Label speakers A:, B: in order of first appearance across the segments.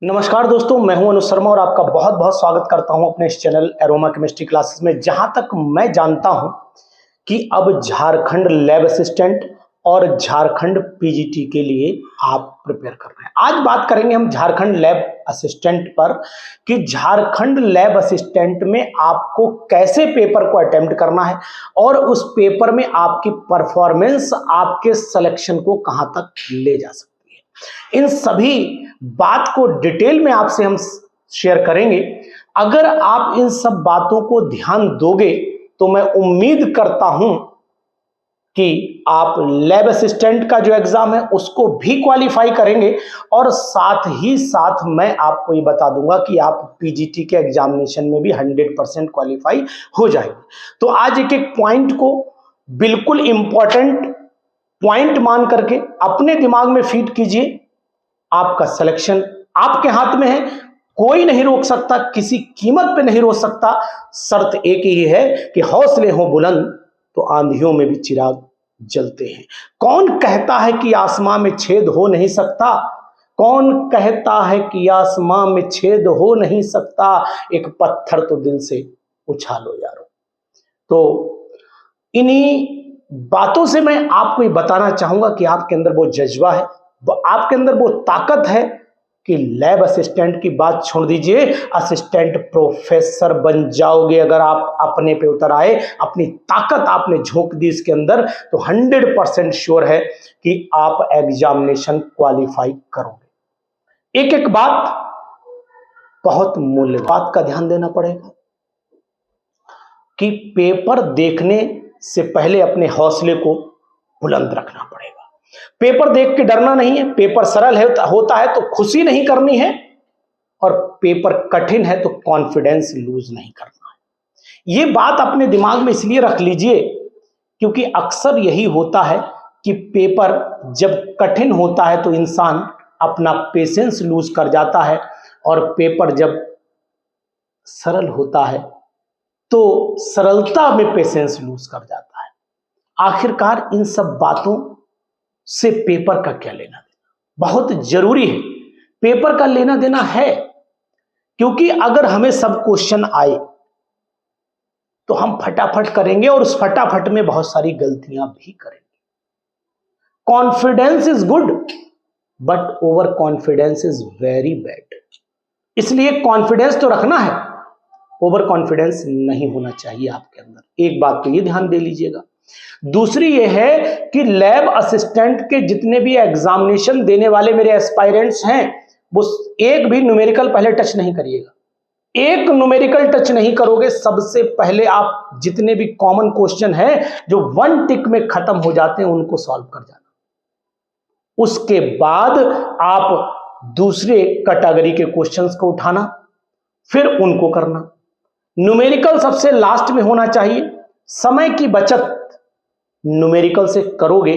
A: नमस्कार दोस्तों, मैं हूं अनुज शर्मा और आपका बहुत बहुत स्वागत करता हूं अपने इस चैनल एरोमा केमिस्ट्री क्लासेस में। जहां तक मैं जानता हूं कि अब झारखंड लैब असिस्टेंट और झारखंड पीजीटी के लिए आप प्रिपेयर कर रहे हैं। आज बात करेंगे हम झारखंड लैब असिस्टेंट पर कि झारखंड लैब असिस्टेंट में आपको कैसे पेपर को अटेम्प्ट करना है और उस पेपर में आपकी परफॉर्मेंस आपके सिलेक्शन को कहां तक ले जा सकती है। इन सभी बात को डिटेल में आपसे हम शेयर करेंगे। अगर आप इन सब बातों को ध्यान दोगे तो मैं उम्मीद करता हूं कि आप लैब असिस्टेंट का जो एग्जाम है उसको भी क्वालिफाई करेंगे और साथ ही साथ मैं आपको ये बता दूंगा कि आप पीजीटी के एग्जामिनेशन में भी 100% क्वालिफाई हो जाएंगे। तो आज एक एक पॉइंट को बिल्कुल इंपॉर्टेंट पॉइंट मान करके अपने दिमाग में फीड कीजिए। आपका सिलेक्शन आपके हाथ में है, कोई नहीं रोक सकता, किसी कीमत पे नहीं रोक सकता। शर्त एक ही है कि हौसले हो बुलंद तो आंधियों में भी चिराग जलते हैं। कौन कहता है कि आसमां में छेद हो नहीं सकता? कौन कहता है कि आसमां में छेद हो नहीं सकता? एक पत्थर तो दिल से उछालो यारो। तो इन्हीं बातों से मैं आपको ये बताना चाहूंगा कि आपके अंदर वो जज्बा है, आपके अंदर वो ताकत है कि लैब असिस्टेंट की बात छोड़ दीजिए, असिस्टेंट प्रोफेसर बन जाओगे। अगर आप अपने पे उतर आए, अपनी ताकत आपने झोंक दी इसके अंदर, तो 100% श्योर है कि आप एग्जामिनेशन क्वालिफाई करोगे। एक एक बात, बहुत मूल्य बात का ध्यान देना पड़ेगा कि पेपर देखने से पहले अपने हौसले को बुलंद रखना पड़ेगा। पेपर देख के डरना नहीं है। पेपर सरल होता है तो खुशी नहीं करनी है, और पेपर कठिन है तो कॉन्फिडेंस लूज नहीं करना है। ये बात अपने दिमाग में इसलिए रख लीजिए क्योंकि अक्सर यही होता है कि पेपर जब कठिन होता है तो इंसान अपना पेशेंस लूज कर जाता है, और पेपर जब सरल होता है तो सरलता में पेशेंस लूज कर जाता है। आखिरकार इन सब बातों से पेपर का क्या लेना देना? बहुत जरूरी है, पेपर का लेना देना है, क्योंकि अगर हमें सब क्वेश्चन आए तो हम फटाफट करेंगे और उस फटाफट में बहुत सारी गलतियां भी करेंगे। Confidence is good but over confidence is very bad. इसलिए कॉन्फिडेंस तो रखना है, ओवर कॉन्फिडेंस नहीं होना चाहिए आपके अंदर। एक बात तो ये ध्यान दे लीजिएगा। दूसरी ये है कि लैब असिस्टेंट के जितने भी एग्जामिनेशन देने वाले मेरे एस्पायरेंट्स हैं, वो एक भी न्यूमेरिकल पहले टच नहीं करिएगा। एक न्यूमेरिकल टच नहीं करोगे। सबसे पहले आप जितने भी कॉमन क्वेश्चन हैं जो 1 टिक में खत्म हो जाते हैं उनको सॉल्व कर जाना। उसके बाद आप दूसरे कैटेगरी के क्वेश्चंस को उठाना, फिर उनको करना। न्यूमेरिकल सबसे लास्ट में होना चाहिए। समय की बचत न्यूमेरिकल से करोगे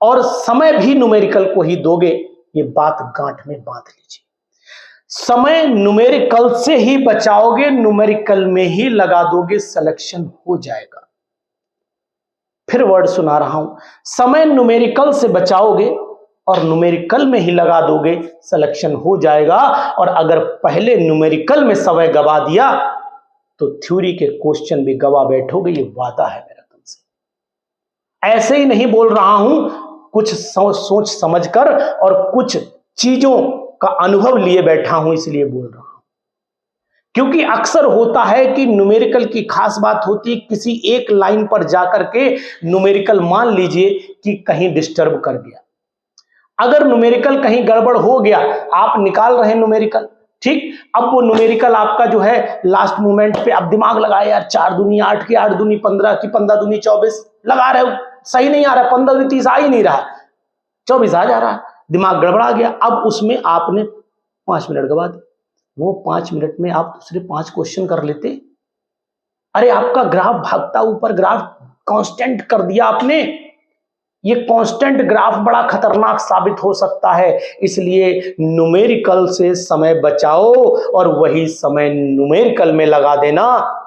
A: और समय भी न्यूमेरिकल को ही दोगे, ये बात गांठ में बांध लीजिए। समय न्यूमेरिकल से ही बचाओगे, न्यूमेरिकल में ही लगा दोगे, सिलेक्शन हो जाएगा। फिर वर्ड सुना रहा हूं, समय न्यूमेरिकल से बचाओगे और न्यूमेरिकल में ही लगा दोगे, सिलेक्शन हो जाएगा। और अगर पहले न्यूमेरिकल में समय गवा दिया तो थ्योरी के क्वेश्चन भी गवा बैठोगे, ये वादा है मेरा तुमसे। ऐसे ही नहीं बोल रहा हूं, कुछ सोच समझकर और कुछ चीजों का अनुभव लिए बैठा हूं, इसलिए बोल रहा हूं। क्योंकि अक्सर होता है कि न्यूमेरिकल की खास बात होती है, किसी एक लाइन पर जाकर के न्यूमेरिकल मान लीजिए कि कहीं डिस्टर्ब कर गया। अगर न्यूमेरिकल कहीं गड़बड़ हो गया, आप निकाल रहे हैं न्यूमेरिकल, ठीक, अब वो न्यूमेरिकल आपका जो है लास्ट मोमेंट पे अब दिमाग लगाए, यार 4 दूनी 8 की 8 दूनी 15 की 15 दूनी 24 लगा रहे हो, सही नहीं आ रहा, 15 दूनी 30 आ ही नहीं रहा, 24 आ जा रहा है, दिमाग गड़बड़ा गया। अब उसमें आपने 5 मिनट गवा दी। वो 5 मिनट में आप दूसरे 5 क्वेश्चन कर लेते। अरे आपका ग्राफ भागता ऊपर, ग्राफ कांस्टेंट कर दिया आपने। ये कांस्टेंट ग्राफ बड़ा खतरनाक साबित हो सकता है, इसलिए न्यूमेरिकल से समय बचाओ और वही समय न्यूमेरिकल में लगा देना,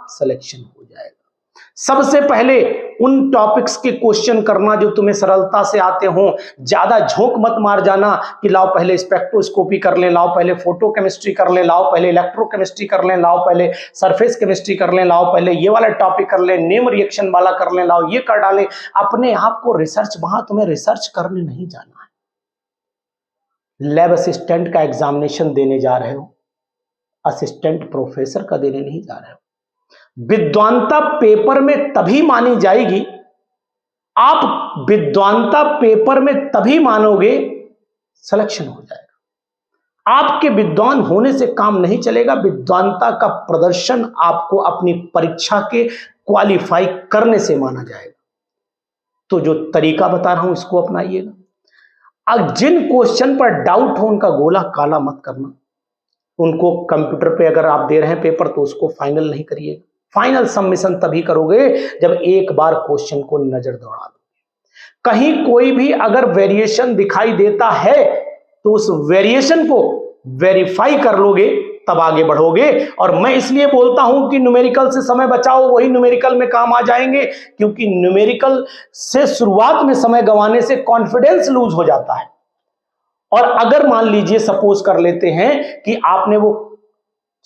A: सिलेक्शन हो जाएगा। सबसे पहले उन टॉपिक्स के क्वेश्चन करना जो तुम्हें सरलता से आते हो। ज्यादा झोंक मत मार जाना कि लाओ पहले स्पेक्ट्रोस्कोपी कर लें, लाओ पहले फोटोकेमिस्ट्री कर लें, लाओ पहले इलेक्ट्रोकेमिस्ट्री कर लें, लाओ पहले सरफेस केमिस्ट्री कर लें, लाओ पहले ये वाला टॉपिक कर लें, नेम रिएक्शन वाला कर लें, लाओ ये कर डालें। अपने आप को रिसर्च, वहां तुम्हें रिसर्च करने नहीं जाना है। लैब असिस्टेंट का एग्जामिनेशन देने जा रहे हो, असिस्टेंट प्रोफेसर का देने नहीं जा रहे हो। विद्वानता पेपर में तभी मानी जाएगी, आप विद्वानता पेपर में तभी मानोगे सिलेक्शन हो जाएगा। आपके विद्वान होने से काम नहीं चलेगा, विद्वानता का प्रदर्शन आपको अपनी परीक्षा के क्वालिफाई करने से माना जाएगा। तो जो तरीका बता रहा हूं इसको अपनाइएगा। अब जिन क्वेश्चन पर डाउट हो उनका गोला काला मत करना, उनको कंप्यूटर पे अगर आप दे रहे हैं पेपर तो उसको फाइनल नहीं करिएगा। फाइनल सबमिशन तभी करोगे जब एक बार क्वेश्चन को नजर दौड़ा दोगे। कहीं कोई भी अगर वेरिएशन दिखाई देता है तो उस वेरिएशन को वेरीफाई कर लोगे तब आगे बढ़ोगे। और मैं इसलिए बोलता हूं कि न्यूमेरिकल से समय बचाओ, वही न्यूमेरिकल में काम आ जाएंगे, क्योंकि न्यूमेरिकल से शुरुआत में समय गंवाने से कॉन्फिडेंस लूज हो जाता है। और अगर मान लीजिए सपोज कर लेते हैं कि आपने वो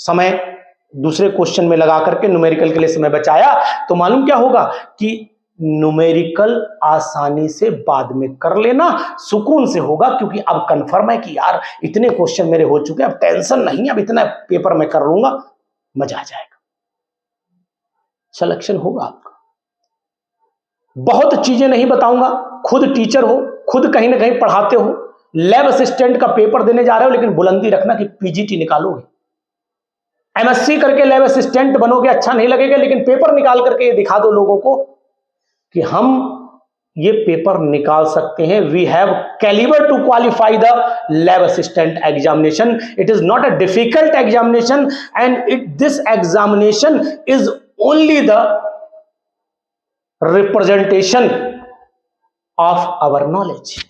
A: समय दूसरे क्वेश्चन में लगा करके न्यूमेरिकल के लिए समय बचाया, तो मालूम क्या होगा कि न्यूमेरिकल आसानी से बाद में कर लेना, सुकून से होगा, क्योंकि अब कंफर्म है कि यार इतने क्वेश्चन मेरे हो चुके हैं, अब टेंशन नहीं, अब इतना पेपर में कर लूंगा, मजा आ जाएगा, सिलेक्शन होगा आपका। बहुत चीजें नहीं बताऊंगा, खुद टीचर हो, खुद कहीं ना कहीं पढ़ाते हो, लैब असिस्टेंट का पेपर देने जा रहे हो, लेकिन बुलंदी रखना कि पीजीटी निकालोगे। एमएससी करके लैब असिस्टेंट बनोगे अच्छा नहीं लगेगा, लेकिन पेपर निकाल करके ये दिखा दो लोगों को कि हम ये पेपर निकाल सकते हैं। We have caliber to qualify the lab assistant examination. It is not a difficult examination and this examination is only the representation of our knowledge.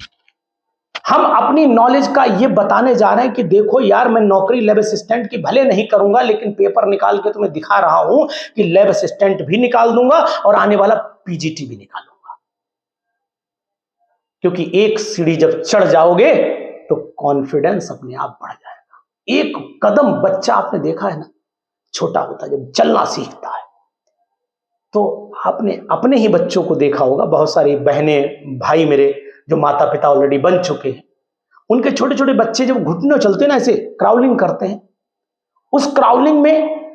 A: हम अपनी नॉलेज का ये बताने जा रहे हैं कि देखो यार, मैं नौकरी लैब असिस्टेंट की भले नहीं करूंगा, लेकिन पेपर निकाल के तुम्हें दिखा रहा हूं कि लैब असिस्टेंट भी निकाल दूंगा और आने वाला पीजीटी भी निकालूंगा। क्योंकि एक सीढ़ी जब चढ़ जाओगे तो कॉन्फिडेंस अपने आप बढ़ जाएगा। एक कदम बच्चा आपने देखा है ना, छोटा होता जब चलना सीखता है, तो आपने अपने ही बच्चों को देखा होगा, बहुत सारी बहनें भाई मेरे जो माता पिता ऑलरेडी बन चुके हैं, उनके छोटे छोटे बच्चे जब घुटनों चलते हैं ना, ऐसे क्राउलिंग करते हैं, उस क्राउलिंग में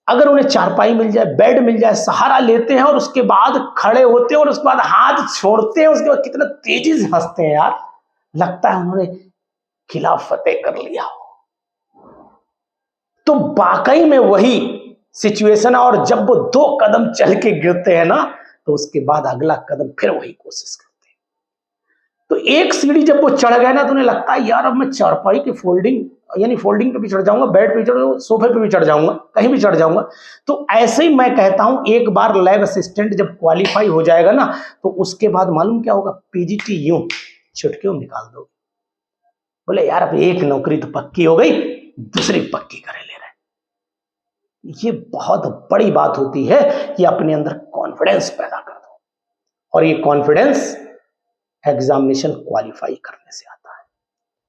A: अगर उन्हें चारपाई मिल जाए, बेड मिल जाए, सहारा लेते हैं और उसके बाद खड़े होते हैं और उसके बाद हाथ छोड़ते हैं, उसके बाद कितना तेजी से हंसते हैं यार, लगता है उन्होंने किला फतेह कर लिया हो। तो वाकई में वही सिचुएशन है। और जब वो 2 कदम चल के गिरते हैं ना, तो उसके बाद अगला कदम फिर वही कोशिश करते हैं। तो एक सीढ़ी जब वो चढ़ गए ना, तो उन्हें लगता है यार अब मैं चारपाई की फोल्डिंग, यानी फोल्डिंग पे भी चढ़ जाऊंगा, बेड पे चढ़ जाऊंगा, सोफे पे भी चढ़ जाऊंगा, कहीं भी चढ़ जाऊंगा। तो ऐसे ही मैं कहता हूं, एक बार लैब असिस्टेंट जब क्वालिफाई हो जाएगा ना, तो उसके बाद मालूम क्या होगा, पीजीटी यूं चुटकियों निकाल दो। बोले यार अब एक नौकरी तो पक्की हो गई, दूसरी पक्की करे ले रहे। ये बहुत बड़ी बात होती है कि अपने अंदर कॉन्फिडेंस पैदा कर दो, और ये कॉन्फिडेंस एग्जामिनेशन क्वालिफाई करने से आता है।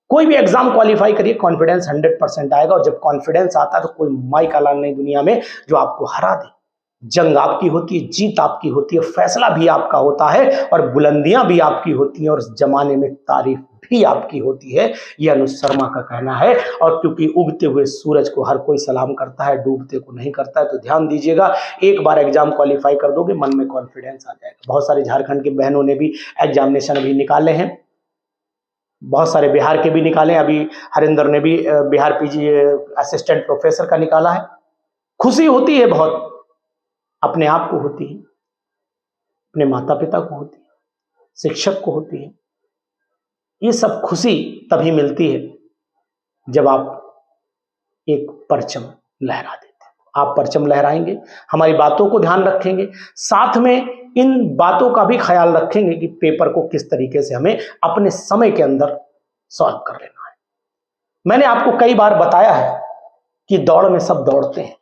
A: कोई भी एग्जाम क्वालिफाई करिए, कॉन्फिडेंस 100% आएगा। और जब कॉन्फिडेंस आता है तो कोई माई का लाल नहीं दुनिया में जो आपको हरा दे। जंग आपकी होती है, जीत आपकी होती है, फैसला भी आपका होता है, और बुलंदियां भी आपकी होती हैं, और इस जमाने में तारीफ भी आपकी होती है। यह अनुज शर्मा का कहना है। और क्योंकि उगते हुए सूरज को हर कोई सलाम करता है, डूबते को नहीं करता है, तो ध्यान दीजिएगा, एक बार एग्जाम क्वालिफाई कर दोगे, मन में कॉन्फिडेंस आ जाएगा। बहुत सारे झारखंड की बहनों ने भी एग्जामिनेशन अभी निकाले हैं, बहुत सारे बिहार के भी निकाले। अभी हरिंदर ने भी बिहार पीजी असिस्टेंट प्रोफेसर का निकाला है। खुशी होती है बहुत, अपने आप को होती है, अपने माता पिता को होती है, शिक्षक को होती है। ये सब खुशी तभी मिलती है जब आप एक परचम लहरा देते हैं। आप परचम लहराएंगे, हमारी बातों को ध्यान रखेंगे, साथ में इन बातों का भी ख्याल रखेंगे कि पेपर को किस तरीके से हमें अपने समय के अंदर सॉल्व कर लेना है। मैंने आपको कई बार बताया है कि दौड़ में सब दौड़ते हैं,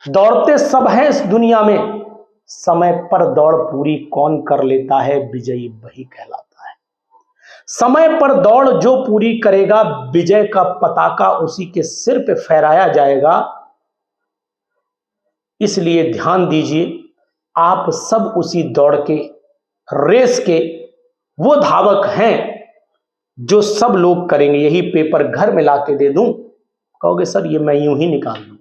A: दौड़ते सब हैं इस दुनिया में, समय पर दौड़ पूरी कौन कर लेता है, विजयी वही कहलाता है। समय पर दौड़ जो पूरी करेगा, विजय का पताका उसी के सिर पे फहराया जाएगा। इसलिए ध्यान दीजिए, आप सब उसी दौड़ के, रेस के वो धावक हैं जो सब लोग करेंगे। यही पेपर घर में लाके दे दूं, कहोगे सर ये मैं यूं ही निकाल दूंगा।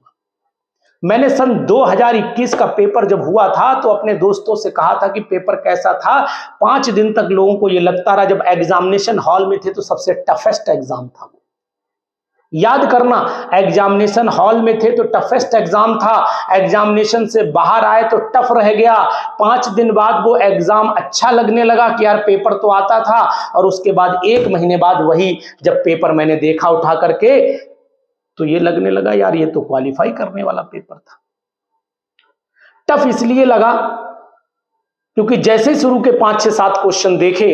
A: मैंने सन 2021 का पेपर जब हुआ था तो अपने दोस्तों से कहा था कि पेपर कैसा था। 5 दिन तक लोगों को ये लगता रहा, जब एग्जामिनेशन हॉल में थे तो सबसे टफेस्ट एग्जाम था। याद करना, एग्जामिनेशन हॉल में थे तो टफेस्ट एग्जाम था, एग्जामिनेशन से बाहर आए तो टफ रह गया। 5 दिन बाद वो एग्जाम अच्छा लगने लगा कि यार पेपर तो आता था, और उसके बाद 1 महीने बाद वही जब पेपर मैंने देखा उठा करके तो ये लगने लगा यार ये तो क्वालिफाई करने वाला पेपर था। टफ इसलिए लगा क्योंकि जैसे शुरू के 5 से 7 क्वेश्चन देखे,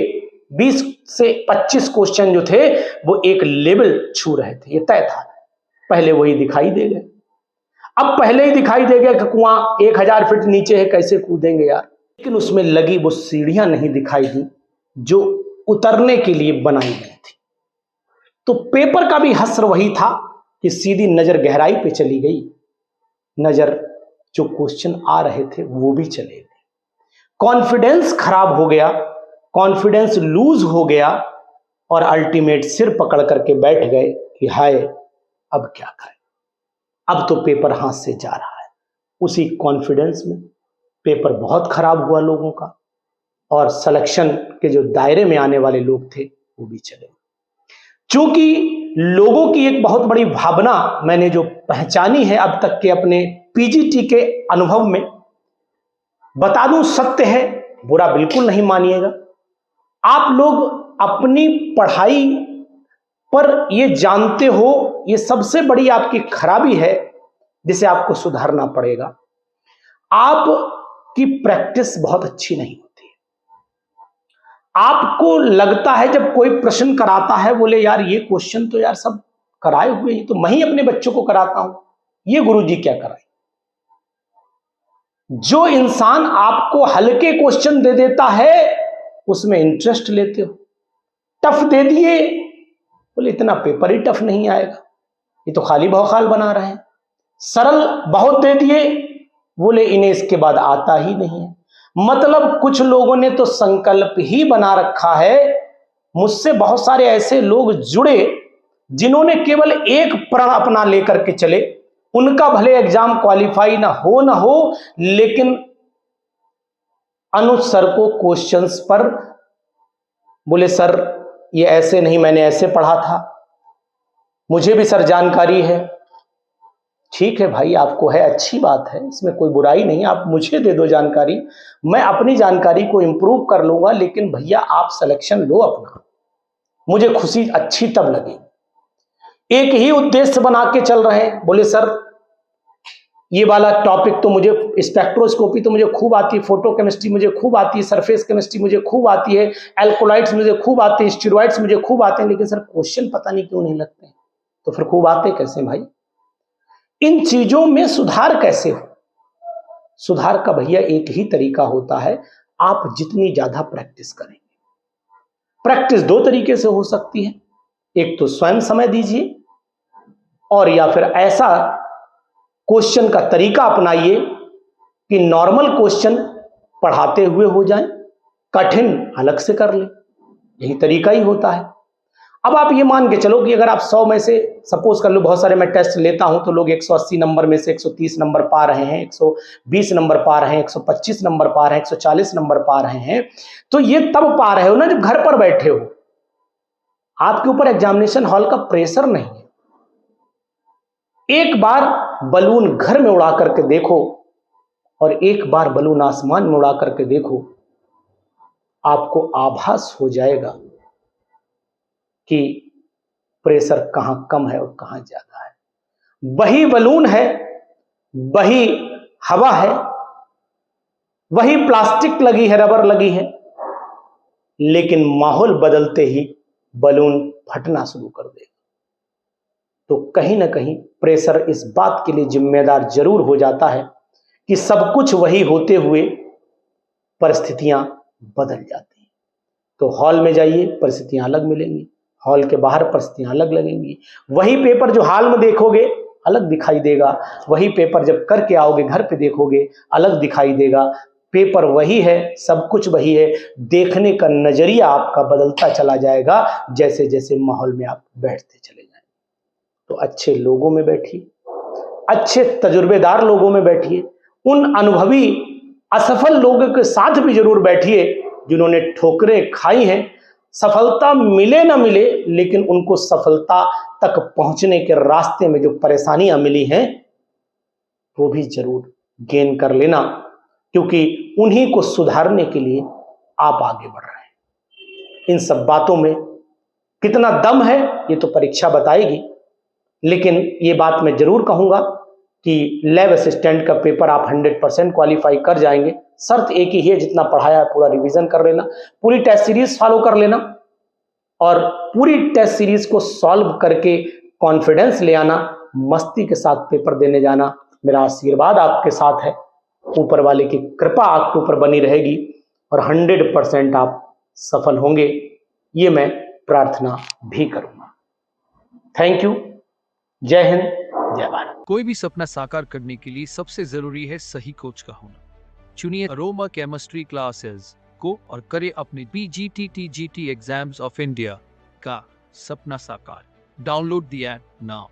A: 20 से 25 क्वेश्चन जो थे वो एक लेवल छू रहे थे, ये तय था। पहले वही दिखाई दे गए। अब पहले ही दिखाई दे गया कि कुआं 1000 फीट नीचे है, कैसे कूदेंगे यार। लेकिन उसमें लगी वो सीढ़ियां नहीं दिखाई दी जो उतरने के लिए बनाई गई थी। तो पेपर का भी हश्र वही था कि सीधी नजर गहराई पे चली गई, नजर जो क्वेश्चन आ रहे थे वो भी चले गए। कॉन्फिडेंस खराब हो गया, कॉन्फिडेंस लूज हो गया, और अल्टीमेट सिर पकड़ करके बैठ गए कि हाय अब क्या करें, अब तो पेपर हाथ से जा रहा है। उसी कॉन्फिडेंस में पेपर बहुत खराब हुआ लोगों का, और सिलेक्शन के जो दायरे में आने वाले लोग थे वो भी चले। क्योंकि लोगों की एक बहुत बड़ी भावना मैंने जो पहचानी है अब तक के अपने पीजीटी के अनुभव में, बता दूं सत्य है, बुरा बिल्कुल नहीं मानिएगा। आप लोग अपनी पढ़ाई पर ये जानते हो, ये सबसे बड़ी आपकी खराबी है जिसे आपको सुधारना पड़ेगा। आपकी प्रैक्टिस बहुत अच्छी नहीं होती है। आपको लगता है जब कोई प्रश्न कराता है, बोले यार ये क्वेश्चन तो यार सब कराए हुए हैं, तो मैं ही अपने बच्चों को कराता हूं, ये गुरुजी क्या कराए। जो इंसान आपको हल्के क्वेश्चन दे देता है उसमें इंटरेस्ट लेते हो। टफ दे दिए, बोले इतना पेपर ही टफ नहीं आएगा, ये तो खाली भौकाल बना रहे हैं। सरल बहुत दे दिए, बोले इन्हें इसके बाद आता ही नहीं है। मतलब कुछ लोगों ने तो संकल्प ही बना रखा है। मुझसे बहुत सारे ऐसे लोग जुड़े जिन्होंने केवल एक प्रण अपना लेकर के चले, उनका भले एग्जाम क्वालिफाई ना हो, लेकिन अनुज सर को क्वेश्चंस पर बोले सर ये ऐसे नहीं, मैंने ऐसे पढ़ा था, मुझे भी सर जानकारी है। ठीक है भाई, आपको है, अच्छी बात है, इसमें कोई बुराई नहीं, आप मुझे दे दो जानकारी, मैं अपनी जानकारी को इंप्रूव कर लूंगा, लेकिन भैया आप सिलेक्शन लो अपना, मुझे खुशी अच्छी तब लगी। एक ही उद्देश्य बना के चल रहे हैं, बोले सर ये वाला टॉपिक तो मुझे, स्पेक्ट्रोस्कोपी तो मुझे खूब आती है, फोटो केमिस्ट्री मुझे खूब आती है, सरफेस केमिस्ट्री मुझे खूब आती है, एल्कोलाइट्स मुझे खूब आते हैं, स्टीरॉइड्स मुझे खूब आते हैं, लेकिन सर क्वेश्चन पता नहीं क्यों नहीं लगते। तो फिर खूब आते कैसे भाई? इन चीजों में सुधार कैसे हो? सुधार का भैया एक ही तरीका होता है, आप जितनी ज्यादा प्रैक्टिस करेंगे। प्रैक्टिस 2 तरीके से हो सकती है, एक तो स्वयं समय दीजिए, और या फिर ऐसा क्वेश्चन का तरीका अपनाइए कि नॉर्मल क्वेश्चन पढ़ाते हुए हो जाए, कठिन अलग से कर ले। यही तरीका ही होता है। अब आप ये मान के चलो कि अगर आप 100 में से, सपोज कर लो, बहुत सारे मैं टेस्ट लेता हूं तो लोग 180 नंबर में से 130 नंबर पा रहे हैं, 120 नंबर पा रहे हैं, 125 नंबर पा रहे हैं, 140 नंबर पा रहे हैं, तो ये तब पा रहे हो ना जब घर पर बैठे हो, आपके ऊपर एग्जामिनेशन हॉल का प्रेशर नहीं है। एक बार बलून घर में उड़ा करके देखो और एक बार बलून आसमान में उड़ा करके देखो, आपको आभास हो जाएगा कि प्रेशर कहां कम है और कहां ज्यादा है। वही बलून है, वही हवा है, वही प्लास्टिक लगी है, रबर लगी है, लेकिन माहौल बदलते ही बलून फटना शुरू कर देगा। तो कहीं ना कहीं प्रेशर इस बात के लिए जिम्मेदार जरूर हो जाता है कि सब कुछ वही होते हुए परिस्थितियां बदल जाती हैं। तो हॉल में जाइए, परिस्थितियां अलग मिलेंगी, हॉल के बाहर परिस्थितियां अलग लगेंगी। वही पेपर जो हॉल में देखोगे अलग दिखाई देगा, वही पेपर जब करके आओगे घर पे देखोगे अलग दिखाई देगा। पेपर वही है, सब कुछ वही है, देखने का नजरिया आपका बदलता चला जाएगा जैसे जैसे माहौल में आप बैठते चले जाएंगे। तो अच्छे लोगों में बैठिए, अच्छे तजुर्बेदार लोगों में बैठिए, उन अनुभवी असफल लोगों के साथ भी जरूर बैठिए जिन्होंने ठोकरें खाई हैं। सफलता मिले ना मिले, लेकिन उनको सफलता तक पहुंचने के रास्ते में जो परेशानियां मिली हैं वो भी जरूर गेन कर लेना, क्योंकि उन्हीं को सुधारने के लिए आप आगे बढ़ रहे हैं। इन सब बातों में कितना दम है ये तो परीक्षा बताएगी, लेकिन ये बात मैं जरूर कहूंगा कि लैब असिस्टेंट का पेपर आप 100% क्वालिफाई कर जाएंगे। शर्त एक ही है, जितना पढ़ाया है पूरा रिवीजन कर लेना, पूरी टेस्ट सीरीज फॉलो कर लेना और पूरी टेस्ट सीरीज को सॉल्व करके कॉन्फिडेंस ले आना, मस्ती के साथ पेपर देने जाना। मेरा आशीर्वाद आपके साथ है, ऊपर वाले की कृपा आपके ऊपर बनी रहेगी और 100% आप सफल होंगे, ये मैं प्रार्थना भी करूंगा। Thank you. जय हिंद, जय भारत।
B: कोई भी सपना साकार करने के लिए सबसे जरूरी है सही कोच का होना। चुनिए अरोमा केमिस्ट्री क्लासेस को और करें अपने PGT-TGT एग्जाम्स ऑफ इंडिया का सपना साकार। Download the app now.